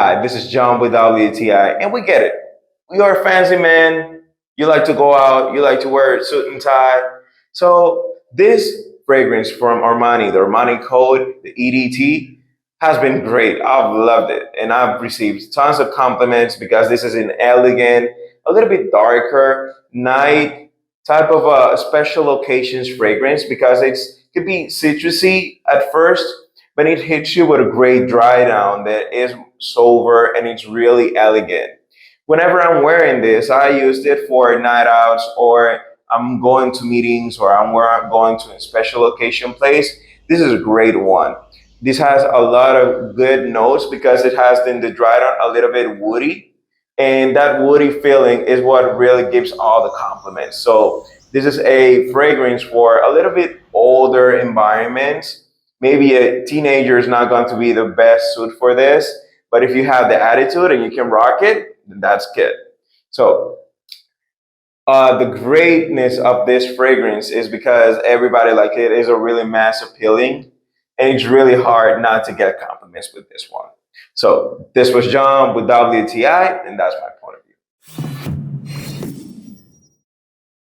Hi, this is John with WTI, and we get it. We are a fancy man. You like to go out, you like to wear a suit and tie. So, this fragrance from Armani, the Armani Code, the EDT, has been great. I've loved it, and I've received tons of compliments because this is an elegant, a little bit darker, night type of special occasions fragrance because it's could be citrusy at first, but it hits you with a great dry down that is sober and it's really elegant. Whenever I'm wearing this, I used it for night outs or I'm going to meetings or I'm going to a special occasion place. This is a great one. This has a lot of good notes because it has in the dry down a little bit woody, and that woody feeling is what really gives all the compliments. So this is a fragrance for a little bit older environments. Maybe a teenager is not going to be the best suit for this, but if you have the attitude and you can rock it, then that's good. So the greatness of this fragrance is because everybody like it is a really mass appealing, and it's really hard not to get compliments with this one. So this was John with WTI, and that's my